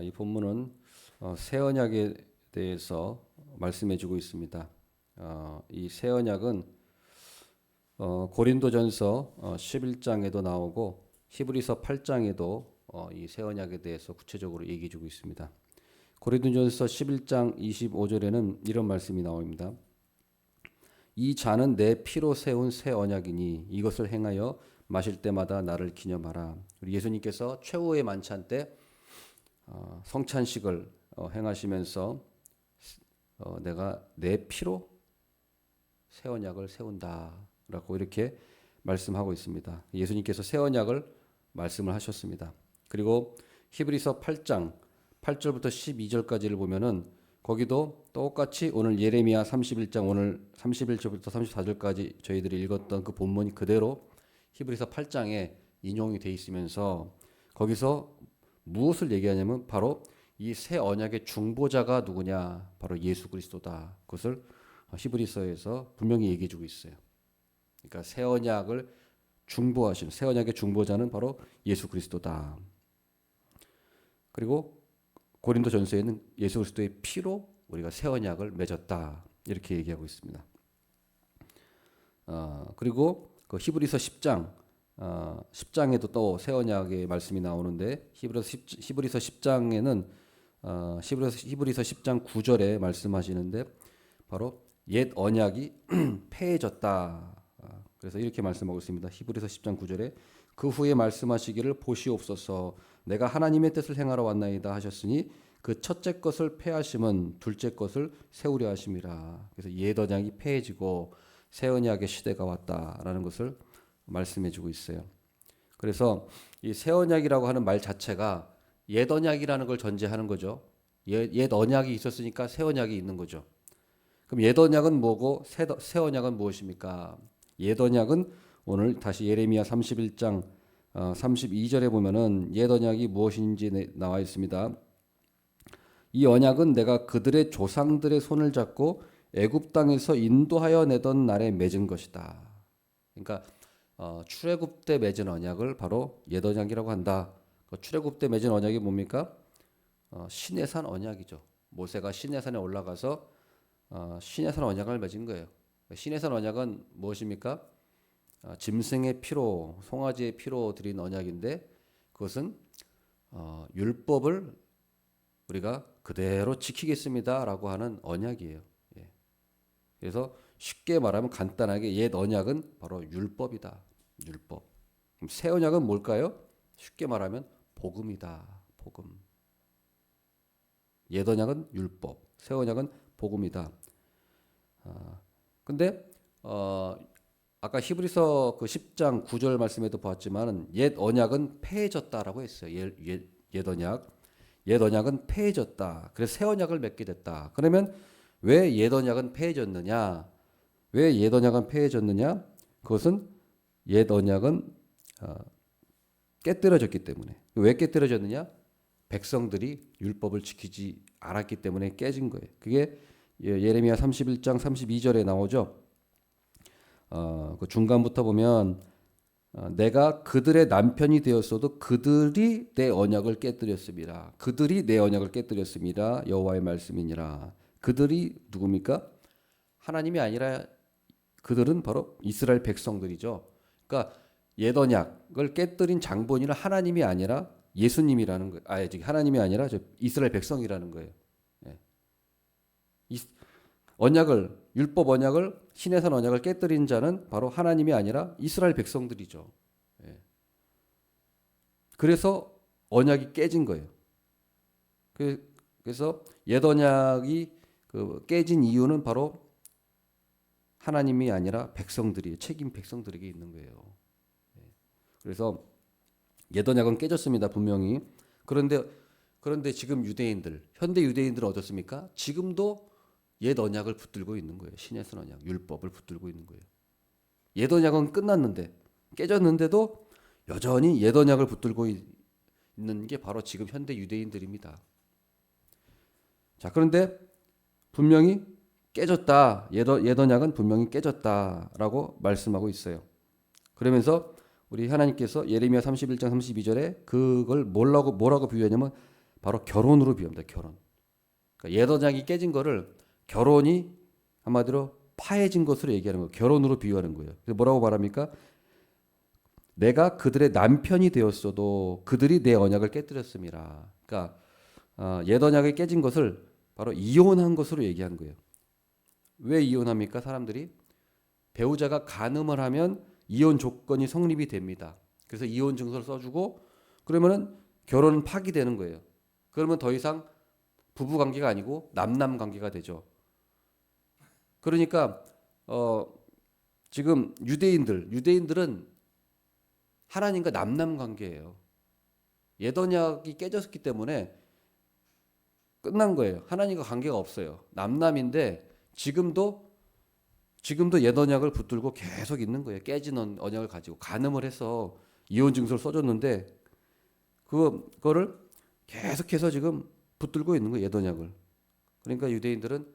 이 본문은 새 언약에 대해서 말씀해주고 있습니다. 이 새 언약은 고린도전서 11장에도 나오고 히브리서 8장에도 이 새 언약에 대해서 구체적으로 얘기해주고 있습니다. 고린도전서 11장 25절에는 이런 말씀이 나옵니다. 이 잔은 내 피로 세운 새 언약이니 이것을 행하여 마실 때마다 나를 기념하라. 우리 예수님께서 최후의 만찬 때 성찬식을 행하시면서 내가 내 피로 새 언약을 세운다라고 이렇게 말씀하고 있습니다. 예수님께서 새 언약을 말씀을 하셨습니다. 그리고 히브리서 8장 8절부터 12절까지를 보면은 거기도 똑같이 오늘 예레미야 31장 오늘 31절부터 34절까지 저희들이 읽었던 그 본문이 그대로 히브리서 8장에 인용이 돼 있으면서 거기서 무엇을 얘기하냐면 바로 이 새 언약의 중보자가 누구냐? 바로 예수 그리스도다. 그것을 히브리서에서 분명히 얘기해 주고 있어요. 그러니까 새 언약을 중보하신 새 언약의 중보자는 바로 예수 그리스도다. 그리고 고린도 전서에는 예수 그리스도의 피로 우리가 새 언약을 맺었다. 이렇게 얘기하고 있습니다. 그리고 그 히브리서 10장 10장에도 또 새 언약의 말씀이 나오는데 히브리서 10장에는 히브리서 10장 9절에 말씀하시는데 바로 옛 언약이 폐해졌다. 그래서 이렇게 말씀하고 있습니다. 히브리서 10장 9절에 그 후에 말씀하시기를 보시옵소서 내가 하나님의 뜻을 행하러 왔나이다 하셨으니 그 첫째 것을 폐하심은 둘째 것을 세우려 하심이라. 그래서 옛 언약이 폐해지고 새 언약의 시대가 왔다라는 것을 말씀해주고 있어요. 그래서 이 새 언약이라고 하는 말 자체가 옛 언약이라는 걸 전제하는 거죠. 옛 언약이 있었으니까 새 언약이 있는 거죠. 그럼 옛 언약은 뭐고 새 언약은 무엇입니까? 옛 언약은 오늘 다시 예레미야 31장 32절에 보면은 옛 언약이 무엇인지 나와 있습니다. 이 언약은 내가 그들의 조상들의 손을 잡고 애굽 땅에서 인도하여 내던 날에 맺은 것이다. 그러니까 출애굽 때 맺은 언약을 바로 옛 언약이라고 한다. 출애굽 때 맺은 언약이 뭡니까? 시내산 언약이죠. 모세가 시내산에 올라가서 시내산 언약을 맺은 거예요. 시내산 언약은 무엇입니까? 짐승의 피로, 송아지의 피로 드린 언약인데 그것은 율법을 우리가 그대로 지키겠습니다라고 하는 언약이에요. 예. 그래서 쉽게 말하면 간단하게 옛 언약은 바로 율법이다. 율법. 그럼 새 언약은 뭘까요? 쉽게 말하면 복음이다. 복음. 옛 언약은 율법, 새 언약은 복음이다. 근데 아까 히브리서 그 10장 9절 말씀에도 보았지만 옛 언약은 폐해졌다라고 했어요. 옛 언약. 옛 언약은 폐해졌다. 그래서 새 언약을 맺게 됐다. 그러면 왜 옛 언약은 폐해졌느냐? 왜 옛 언약은 폐해졌느냐? 그것은 옛 언약은 깨뜨려졌기 때문에. 왜 깨뜨려졌느냐? 백성들이 율법을 지키지 않았기 때문에 깨진 거예요. 그게 예레미야 31장 32절에 나오죠. 그 중간부터 보면 내가 그들의 남편이 되었어도 그들이 내 언약을 깨뜨렸습니다. 그들이 내 언약을 깨뜨렸습니다. 여호와의 말씀이니라. 그들이 누굽니까? 하나님이 아니라 그들은 바로 이스라엘 백성들이죠. 그러니까 옛 언약을 깨뜨린 장본인은 하나님이 아니라 예수님이라는 거예요. 하나님이 아니라 이스라엘 백성이라는 거예요. 예. 언약을 율법 언약을 시내산 언약을 깨뜨린 자는 바로 하나님이 아니라 이스라엘 백성들이죠. 예. 그래서 언약이 깨진 거예요. 그래서 옛 언약이 깨진 이유는 바로 하나님이 아니라 백성들이 책임 백성들에게 있는 거예요. 예. 그래서 옛 언약은 깨졌습니다. 분명히. 그런데 지금 현대 유대인들은 어떻습니까? 지금도 옛 언약을 붙들고 있는 거예요. 시내산 언약, 율법을 붙들고 있는 거예요. 옛 언약은 끝났는데 깨졌는데도 여전히 옛 언약을 붙들고 있는 게 바로 지금 현대 유대인들입니다. 자, 그런데 분명히 깨졌다. 옛 언약은 분명히 깨졌다라고 말씀하고 있어요. 그러면서 우리 하나님께서 예레미야 31장 32절에 그걸 뭐라고 비유하냐면 바로 결혼으로 비유합니다. 결혼. 그러니까 옛 언약이 깨진 거를 결혼이 한마디로 파해진 것으로 얘기하는 거예요. 결혼으로 비유하는 거예요. 그래서 뭐라고 말합니까? 내가 그들의 남편이 되었어도 그들이 내 언약을 깨뜨렸음이라. 그러니까 옛 언약이 깨진 것을 바로 이혼한 것으로 얘기하는 거예요. 왜 이혼합니까? 사람들이 배우자가 간음을 하면 이혼 조건이 성립이 됩니다. 그래서 이혼 증서를 써주고 그러면은 결혼은 파기되는 거예요. 그러면 더 이상 부부 관계가 아니고 남남 관계가 되죠. 그러니까 지금 유대인들은 하나님과 남남 관계예요. 옛 언약이 깨졌기 때문에 끝난 거예요. 하나님과 관계가 없어요. 남남인데 지금도 옛 언약을 붙들고 계속 있는 거예요. 깨진 언약을 가지고 간음을 해서 이혼 증서를 써줬는데 그거를 계속해서 지금 붙들고 있는 거예요. 옛 언약을. 그러니까 유대인들은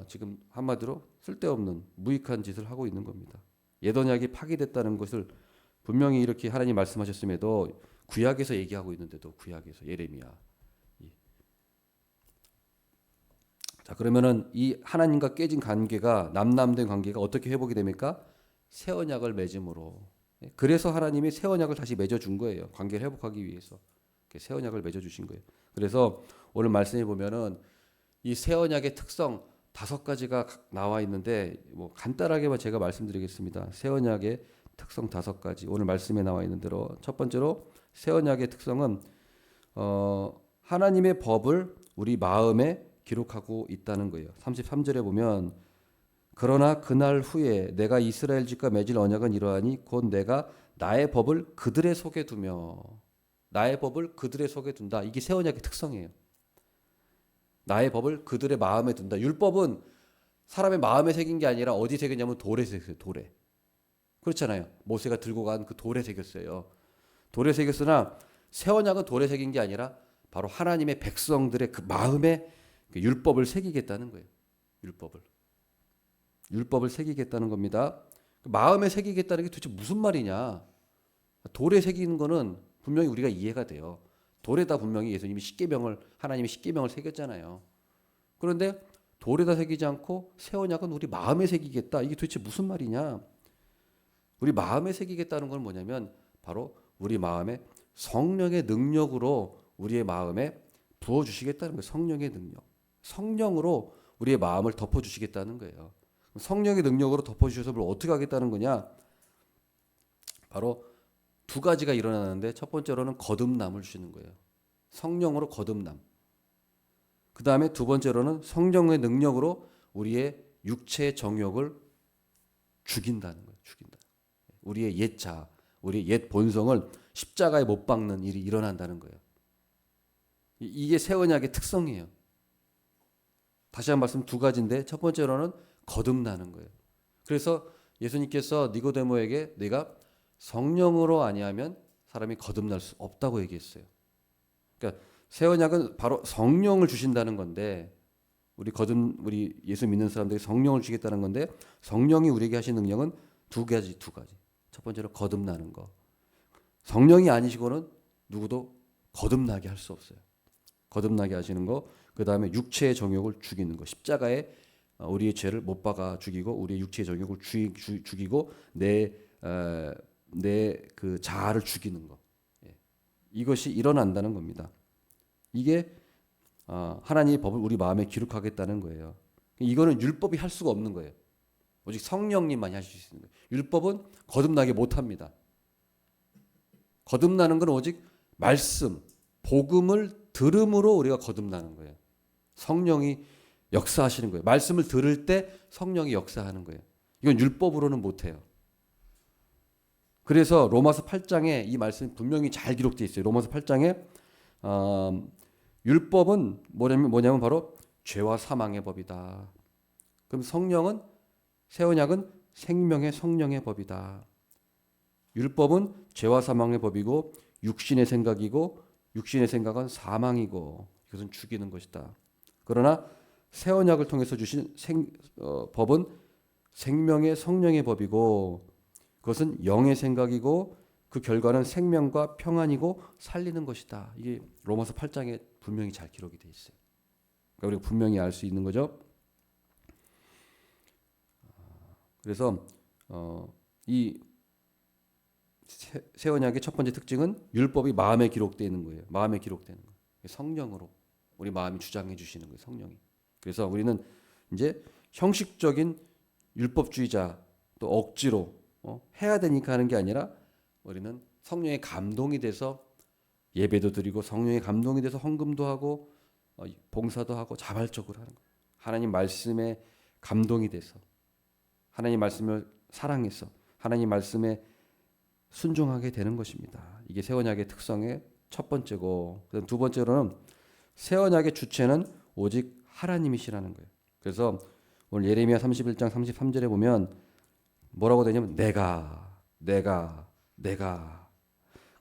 지금 한마디로 쓸데없는 무익한 짓을 하고 있는 겁니다. 옛 언약이 파기됐다는 것을 분명히 이렇게 하나님 말씀하셨음에도 구약에서 얘기하고 있는데도 구약에서 예레미야. 자, 그러면은 이 하나님과 깨진 관계가 남남된 관계가 어떻게 회복이 됩니까? 새 언약을 맺음으로. 그래서 하나님이 새 언약을 다시 맺어 준 거예요. 관계를 회복하기 위해서. 새 언약을 맺어 주신 거예요. 그래서 오늘 말씀해 보면은 이 새 언약의 특성 5가지가 나와 있는데 뭐 간단하게만 제가 말씀드리겠습니다. 새 언약의 특성 5가지. 오늘 말씀에 나와 있는 대로 첫 번째로 새 언약의 특성은 하나님의 법을 우리 마음에 기록하고 있다는 거예요. 33절에 보면 그러나 그날 후에 내가 이스라엘 집과 맺을 언약은 이러하니 곧 내가 나의 법을 그들의 속에 두며 나의 법을 그들의 속에 둔다. 이게 새 언약의 특성이에요. 나의 법을 그들의 마음에 둔다. 율법은 사람의 마음에 새긴 게 아니라 어디 새겼냐면 돌에 새겼어요. 돌에. 그렇잖아요. 모세가 들고 간 그 돌에 새겼어요. 돌에 새겼으나 새 언약은 돌에 새긴 게 아니라 바로 하나님의 백성들의 그 마음에 율법을 새기겠다는 거예요. 율법을 새기겠다는 겁니다. 마음에 새기겠다는 게 도대체 무슨 말이냐? 돌에 새기는 거는 분명히 우리가 이해가 돼요. 돌에다 분명히 예수님이 하나님이 십계명을 새겼잖아요. 그런데 돌에다 새기지 않고 새 언약은 우리 마음에 새기겠다. 이게 도대체 무슨 말이냐? 우리 마음에 새기겠다는 건 뭐냐면 바로 우리 마음에 성령의 능력으로 우리의 마음에 부어주시겠다는 거예요. 성령의 능력. 성령으로 우리의 마음을 덮어주시겠다는 거예요. 성령의 능력으로 덮어주셔서 뭘 어떻게 하겠다는 거냐? 바로 2가지가 일어나는데 첫 번째로는 거듭남을 주시는 거예요. 성령으로 거듭남. 그 다음에 2번째로는 성령의 능력으로 우리의 육체의 정욕을 죽인다는 거예요. 죽인다. 우리의 옛 자아, 우리의 옛 본성을 십자가에 못 박는 일이 일어난다는 거예요. 이게 새 언약의 특성이에요. 다시 한 말씀 2가지인데 첫 번째로는 거듭나는 거예요. 그래서 예수님께서 니고데모에게 네가 성령으로 아니하면 사람이 거듭날 수 없다고 얘기했어요. 그러니까 새 언약은 바로 성령을 주신다는 건데 우리 예수 믿는 사람들이 성령을 주겠다는 건데 성령이 우리에게 하신 능력은 2가지. 첫 번째로 거듭나는 거. 성령이 아니시고는 누구도 거듭나게 할 수 없어요. 거듭나게 하시는 거. 그 다음에 육체의 정욕을 죽이는 거. 십자가에 우리의 죄를 못 박아 죽이고 우리의 육체의 정욕을 죽이고 내 그 자아를 죽이는 거. 이것이 일어난다는 겁니다. 이게 하나님의 법을 우리 마음에 기록하겠다는 거예요. 이거는 율법이 할 수가 없는 거예요. 오직 성령님만이 하실 수 있는 거예요. 율법은 거듭나게 못합니다. 거듭나는 건 오직 말씀, 복음을 들음으로 우리가 거듭나는 거예요. 성령이 역사하시는 거예요. 말씀을 들을 때 성령이 역사하는 거예요. 이건 율법으로는 못해요. 그래서 로마서 8장에 이 말씀이 분명히 잘 기록되어 있어요. 로마서 8장에 율법은 뭐냐면 바로 죄와 사망의 법이다. 그럼 성령은 새 언약은 생명의 성령의 법이다. 율법은 죄와 사망의 법이고 육신의 생각이고 육신의 생각은 사망이고 이것은 죽이는 것이다. 그러나 새 언약을 통해서 주신 법은 생명의 성령의 법이고 그것은 영의 생각이고 그 결과는 생명과 평안이고 살리는 것이다. 이게 로마서 8장에 분명히 잘 기록이 돼 있어요. 그러니까 우리가 분명히 알 수 있는 거죠. 그래서 이 새 언약의 첫 번째 특징은 율법이 마음에 기록되어 있는 거예요. 마음에 기록되는 거예요. 성령으로 우리 마음이 주장해 주시는 거예요. 성령이. 그래서 우리는 이제 형식적인 율법주의자 또 억지로 해야 되니까 하는 게 아니라 우리는 성령의 감동이 돼서 예배도 드리고 성령의 감동이 돼서 헌금도 하고 봉사도 하고 자발적으로 하는 거예요. 하나님 말씀에 감동이 돼서 하나님 말씀을 사랑해서 하나님 말씀에 순종하게 되는 것입니다. 이게 새 언약의 특성의 첫 번째고, 두 번째로는 새 언약의 주체는 오직 하나님이시라는 거예요. 그래서 오늘 예레미야 31장 33절에 보면 뭐라고 되냐면 내가. 그러니까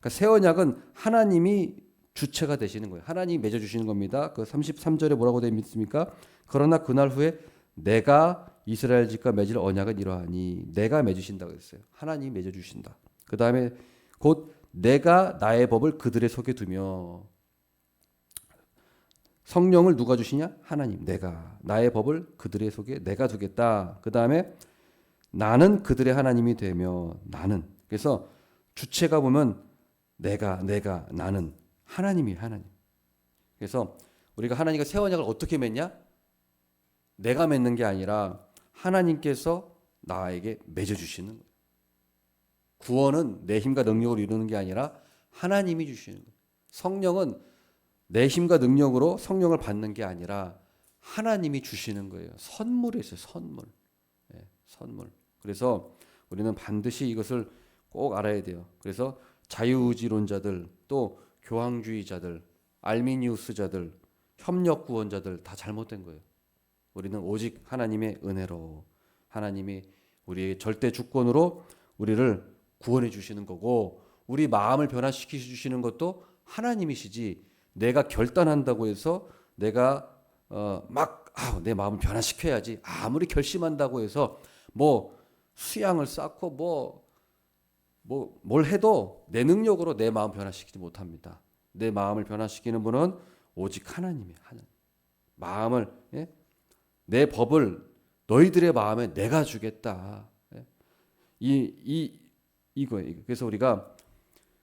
새 언약은 하나님이 주체가 되시는 거예요. 하나님이 맺어 주시는 겁니다. 그 33절에 뭐라고 되어 있습니까? 그러나 그날 후에 내가 이스라엘 집과 맺을 언약은 이러하니, 내가 맺으신다고 했어요. 하나님이 맺어 주신다. 그 다음에 곧 내가 나의 법을 그들의 속에 두며, 성령을 누가 주시냐? 하나님. 내가 나의 법을 그들의 속에 내가 두겠다. 그 다음에 나는 그들의 하나님이 되며, 나는. 그래서 주체가 보면 내가 나는 하나님이 하나님. 그래서 우리가 하나님과 새 언약을 어떻게 맺냐? 내가 맺는 게 아니라 하나님께서 나에게 맺어 주시는 거예요. 구원은 내 힘과 능력으로 이루는 게 아니라 하나님이 주시는 거예요. 성령은 내 힘과 능력으로 성령을 받는 게 아니라 하나님이 주시는 거예요. 선물이었어요. 선물. 네, 선물. 그래서 우리는 반드시 이것을 꼭 알아야 돼요. 그래서 자유의지론자들, 또 교황주의자들, 알미니우스자들, 협력구원자들 다 잘못된 거예요. 우리는 오직 하나님의 은혜로, 하나님이 우리의 절대 주권으로 우리를 구원해 주시는 거고, 우리 마음을 변화시켜 주시는 것도 하나님이시지, 내가 결단한다고 해서 내가 내 마음을 변화시켜야지 아무리 결심한다고 해서 뭐 수양을 쌓고 뭘 해도 내 능력으로 내 마음 변화시키지 못합니다. 내 마음을 변화시키는 분은 오직 하나님이에요. 하나님. 마음을, 내 법을 너희들의 마음에 내가 주겠다. 이거예요. 그래서 우리가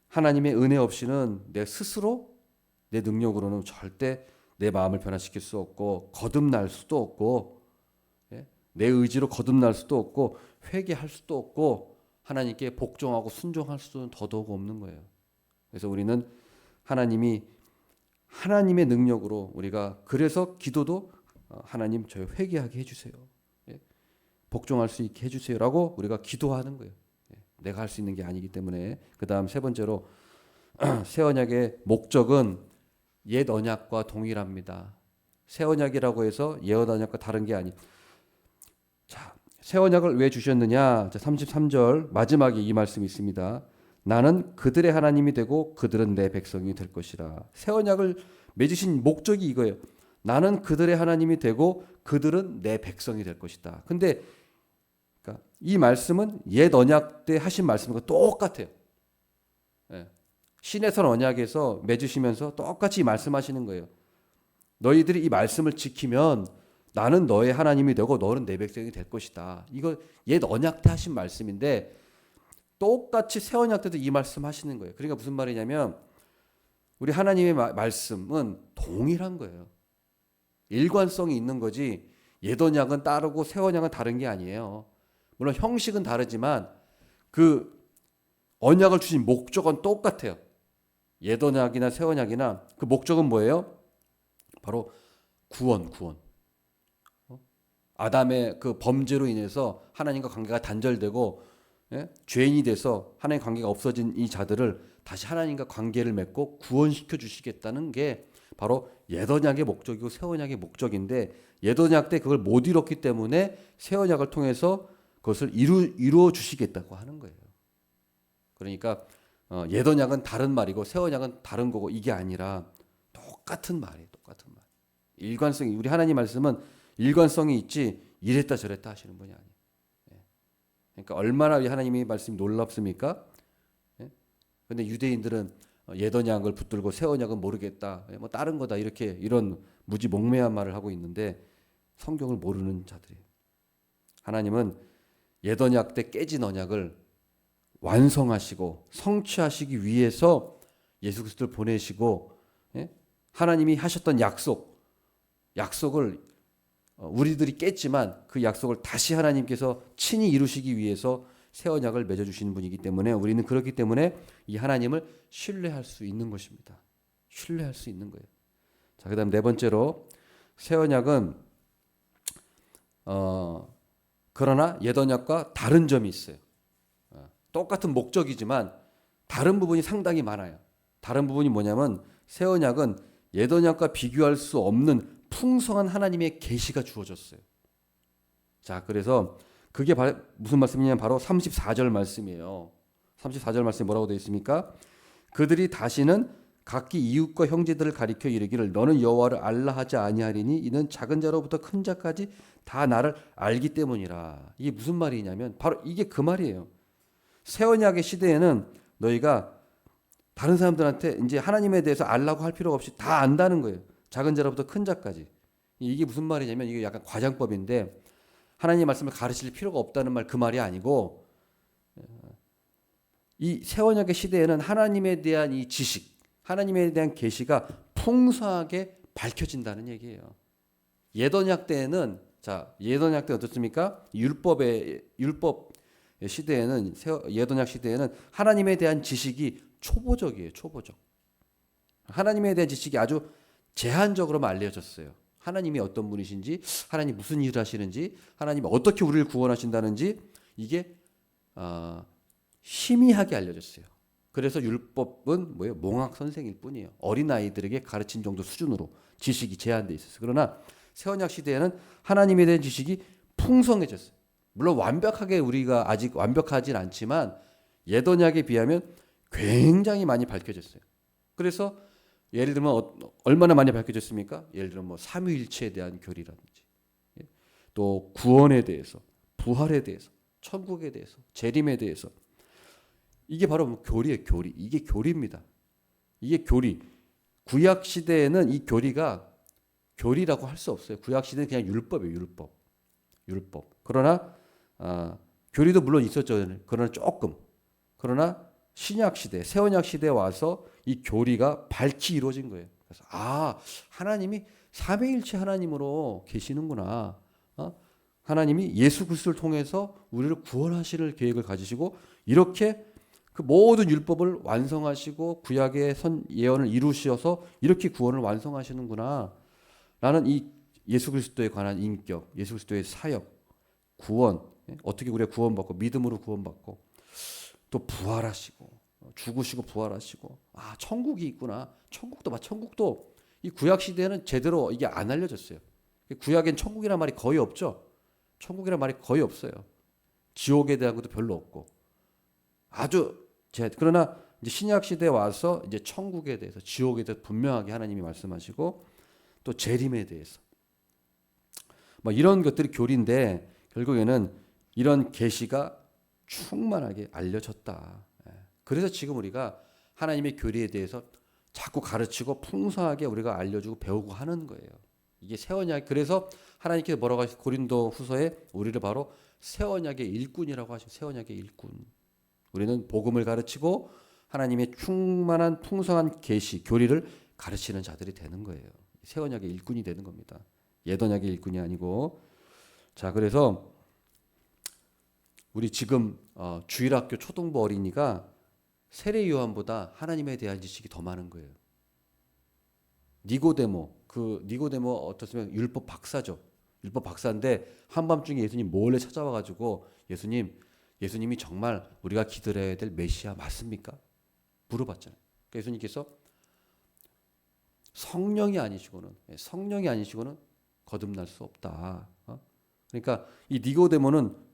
하나님의 은혜 없이는 내 스스로 내 능력으로는 절대 내 마음을 변화시킬 수 없고, 거듭날 수도 없고, 내 의지로 거듭날 수도 없고, 회개할 수도 없고, 하나님께 복종하고 순종할 수는 더더욱 없는 거예요. 그래서 우리는 하나님의 능력으로 우리가, 그래서 기도도 하나님 저희 회개하게 해주세요. 복종할 수 있게 해주세요라고 우리가 기도하는 거예요. 내가 할 수 있는 게 아니기 때문에. 그 다음 세 번째로 새 언약의 목적은 옛 언약과 동일합니다. 새 언약이라고 해서 옛 언약과 다른 게 아니. 자, 새 언약을 왜 주셨느냐? 33절 마지막에 이 말씀이 있습니다. 나는 그들의 하나님이 되고 그들은 내 백성이 될 것이라. 새 언약을 맺으신 목적이 이거예요. 나는 그들의 하나님이 되고 그들은 내 백성이 될 것이다. 근데 그러니까 이 말씀은 옛 언약 때 하신 말씀과 똑같아요. 신해선 언약에서 맺으시면서 똑같이 말씀하시는 거예요. 너희들이 이 말씀을 지키면 나는 너의 하나님이 되고 너는 내 백성이 될 것이다. 이거 옛 언약 때 하신 말씀인데 똑같이 새 언약 때도 이 말씀 하시는 거예요. 그러니까 무슨 말이냐면 우리 하나님의 말씀은 동일한 거예요. 일관성이 있는 거지 옛 언약은 따르고 새 언약은 다른 게 아니에요. 물론 형식은 다르지만 그 언약을 주신 목적은 똑같아요. 옛 언약이나 새 언약이나 그 목적은 뭐예요? 바로 구원. 아담의 그 범죄로 인해서 하나님과 관계가 단절되고 죄인이 돼서 하나님 관계가 없어진 이 자들을 다시 하나님과 관계를 맺고 구원시켜 주시겠다는 게 바로 옛 언약의 목적이고 새 언약의 목적인데, 옛 언약 때 그걸 못 이뤘기 때문에 새 언약을 통해서 그것을 이루어 주시겠다고 하는 거예요. 그러니까 옛 언약은 다른 말이고 새 언약은 다른 거고, 이게 아니라 똑같은 말이에요. 똑같은 말. 일관성이, 우리 하나님 말씀은 일관성이 있지 이랬다 저랬다 하시는 분이 아니에요. 그러니까 얼마나 하나님의 말씀이 놀랍습니까? 근데 유대인들은 옛 언약을 붙들고 새 언약은 모르겠다. 뭐 다른 거다. 이렇게 이런 무지몽매한 말을 하고 있는데 성경을 모르는 자들이에요. 하나님은 옛 언약 때 깨진 언약을 완성하시고 성취하시기 위해서 예수 그리스도를 보내시고, 예? 하나님이 하셨던 약속을 우리들이 깼지만 그 약속을 다시 하나님께서 친히 이루시기 위해서 새 언약을 맺어 주시는 분이기 때문에 우리는 그렇기 때문에 이 하나님을 신뢰할 수 있는 것입니다. 신뢰할 수 있는 거예요. 자, 그다음 네 번째로 새 언약은 그러나 옛 언약과 다른 점이 있어요. 똑같은 목적이지만 다른 부분이 상당히 많아요. 다른 부분이 뭐냐면 새 언약은 옛 언약과 비교할 수 없는 풍성한 하나님의 계시가 주어졌어요. 자, 그래서 그게 무슨 말씀이냐면 바로 34절 말씀이에요. 34절 말씀에 뭐라고 되어 있습니까? 그들이 다시는 각기 이웃과 형제들을 가리켜 이르기를 너는 여호와를 알라 하지 아니하리니 이는 작은 자로부터 큰 자까지 다 나를 알기 때문이라. 이게 무슨 말이냐면 바로 이게 그 말이에요. 새 언약의 시대에는 너희가 다른 사람들한테 이제 하나님에 대해서 알라고 할 필요가 없이 다 안다는 거예요. 작은 자로부터 큰 자까지. 이게 무슨 말이냐면 이게 약간 과장법인데 하나님의 말씀을 가르칠 필요가 없다는 말 그 말이 아니고 이 새 언약의 시대에는 하나님에 대한 이 지식, 하나님에 대한 계시가 풍성하게 밝혀진다는 얘기예요. 옛 언약 때에는 옛 언약 때 어떻습니까? 율법 시대에는 옛 언약 시대에는 하나님에 대한 지식이 초보적이에요. 초보적. 하나님에 대한 지식이 아주 제한적으로만 알려졌어요. 하나님이 어떤 분이신지, 하나님 무슨 일을 하시는지, 하나님이 어떻게 우리를 구원하신다는지 이게 희미하게 알려졌어요. 그래서 율법은 뭐예요? 몽학 선생일 뿐이에요. 어린 아이들에게 가르친 정도 수준으로 지식이 제한돼 있었어요. 그러나 새 언약 시대에는 하나님에 대한 지식이 풍성해졌어요. 물론 완벽하게 우리가 아직 완벽하진 않지만 옛 언약에 비하면 굉장히 많이 밝혀졌어요. 그래서 예를 들면 얼마나 많이 밝혀졌습니까? 예를 들면 뭐 삼위일체에 대한 교리라든지, 또 구원에 대해서, 부활에 대해서, 천국에 대해서, 재림에 대해서. 이게 바로 교리예요, 교리. 이게 교리입니다. 이게 교리. 구약 시대에는 이 교리가 교리라고 할 수 없어요. 구약 시대는 그냥 율법이에요, 율법. 그러나 교리도 물론 있었죠. 그러나 조금. 그러나 신약 시대, 새 언약 시대에 와서 이 교리가 밝히 이루어진 거예요. 그래서 하나님이 삼위일체 하나님으로 계시는구나. 하나님이 예수 그리스도를 통해서 우리를 구원하실 계획을 가지시고 이렇게 그 모든 율법을 완성하시고 구약의 예언을 이루셔서 이렇게 구원을 완성하시는구나. 라는 이 예수 그리스도에 관한 인격, 예수 그리스도의 사역, 구원, 어떻게 우리가 구원받고 믿음으로 구원받고 또 부활하시고 죽으시고 부활하시고 천국이 있구나. 천국도 이 구약 시대에는 제대로 이게 안 알려졌어요. 구약엔 천국이란 말이 거의 없죠. 천국이란 말이 거의 없어요. 지옥에 대한 것도 별로 없고 그러나 이제 신약 시대에 와서 이제 천국에 대해서 지옥에 대해서 분명하게 하나님이 말씀하시고 또 재림에 대해서 뭐 이런 것들이 교리인데 결국에는 이런 계시가 충만하게 알려졌다. 그래서 지금 우리가 하나님의 교리에 대해서 자꾸 가르치고 풍성하게 우리가 알려주고 배우고 하는 거예요. 이게 새 언약. 그래서 하나님께서 뭐라고 하시죠? 고린도 후서에 우리를 바로 새 언약의 일꾼이라고 하시죠. 새 언약의 일꾼. 우리는 복음을 가르치고 하나님의 충만한 풍성한 계시, 교리를 가르치는 자들이 되는 거예요. 새 언약의 일꾼이 되는 겁니다. 옛 언약의 일꾼이 아니고. 자, 그래서 우리 지금 주일학교 초등부 어린이가 세례 요한보다 하나님에 대한 지식이 더 많은 거예요. 니고데모 어떻으면 율법 박사죠. 율법 박사인데 한밤중에 예수님 몰래 찾아와 가지고 예수님이 정말 우리가 기다려야 될 메시아 맞습니까? 물어봤잖아요. 그러니까 예수님께서 성령이 아니시고는 거듭날 수 없다. 그러니까 이 니고데모는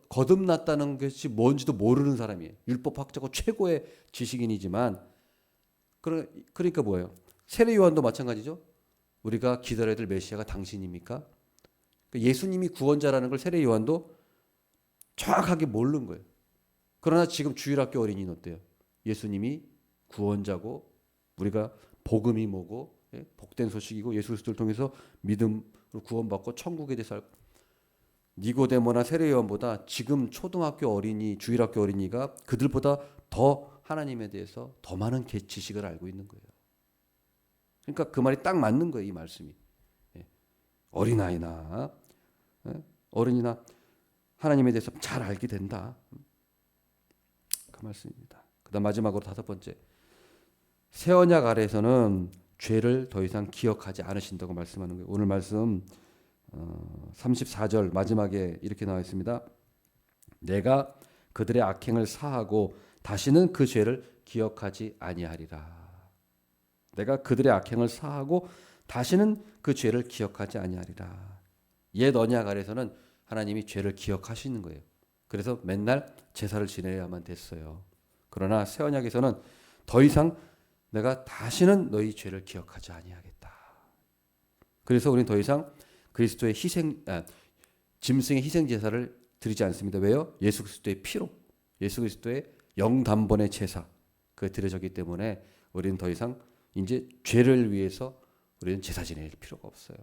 거듭났다는 것이 뭔지도 모르는 사람이에요. 율법학자고 최고의 지식인이지만 그러니까 뭐예요? 세례 요한도 마찬가지죠. 우리가 기다려야 될 메시아가 당신입니까? 예수님이 구원자라는 걸 세례 요한도 정확하게 모르는 거예요. 그러나 지금 주일학교 어린이는 어때요? 예수님이 구원자고 우리가 복음이 뭐고 복된 소식이고 예수 그리스도를 통해서 믿음으로 구원받고 천국에 대해서 알고 니고데모나 세례요한보다 지금 초등학교 어린이, 주일학교 어린이가 그들보다 더 하나님에 대해서 더 많은 지식을 알고 있는 거예요. 그러니까 그 말이 딱 맞는 거예요. 이 말씀이. 어린아이나 어른이나 하나님에 대해서 잘 알게 된다. 그 말씀입니다. 그다음 마지막으로 5번째. 새 언약 아래에서는 죄를 더 이상 기억하지 않으신다고 말씀하는 거예요. 오늘 말씀 34절 마지막에 이렇게 나와 있습니다. 내가 그들의 악행을 사하고 다시는 그 죄를 기억하지 아니하리라. 내가 그들의 악행을 사하고 다시는 그 죄를 기억하지 아니하리라. 옛 언약 아래에서는 하나님이 죄를 기억하시는 거예요. 그래서 맨날 제사를 지내야만 됐어요. 그러나 새 언약에서는 더 이상 내가 다시는 너희 죄를 기억하지 아니하겠다. 그래서 우리는 더 이상 그리스도의 짐승의 희생 제사를 드리지 않습니다. 왜요? 예수 그리스도의 피로, 예수 그리스도의 영단번의 제사 그 드려졌기 때문에 우리는 더 이상 이제 죄를 위해서 우리는 제사 지낼 필요가 없어요.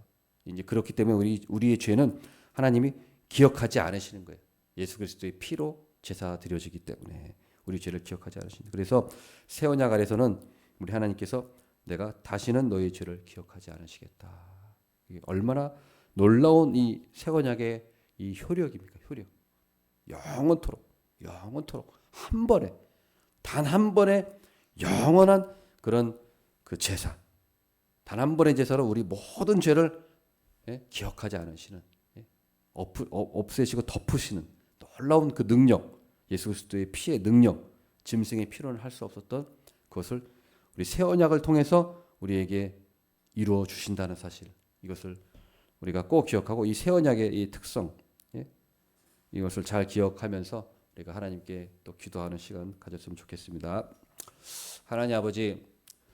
이제 그렇기 때문에 우리의 죄는 하나님이 기억하지 않으시는 거예요. 예수 그리스도의 피로 제사 드려지기 때문에 우리 죄를 기억하지 않으신다. 그래서 새 언약 아래서는 우리 하나님께서 내가 다시는 너희 죄를 기억하지 않으시겠다. 이게 얼마나 놀라운 이 새 언약의 이 효력입니까? 효력. 영원토록 한 번에 단 한 번에 영원한 그런 그 제사. 단 한 번의 제사로 우리 모든 죄를 기억하지 않으시는 없애시고 덮으시는 놀라운 그 능력, 예수 그리스도의 피의 능력, 짐승의 피로는 할 수 없었던 그것을 우리 새 언약을 통해서 우리에게 이루어 주신다는 사실, 이것을 우리가 꼭 기억하고 이 새 언약의 이 특성, 이것을 잘 기억하면서 우리가 하나님께 또 기도하는 시간 가졌으면 좋겠습니다. 하나님 아버지,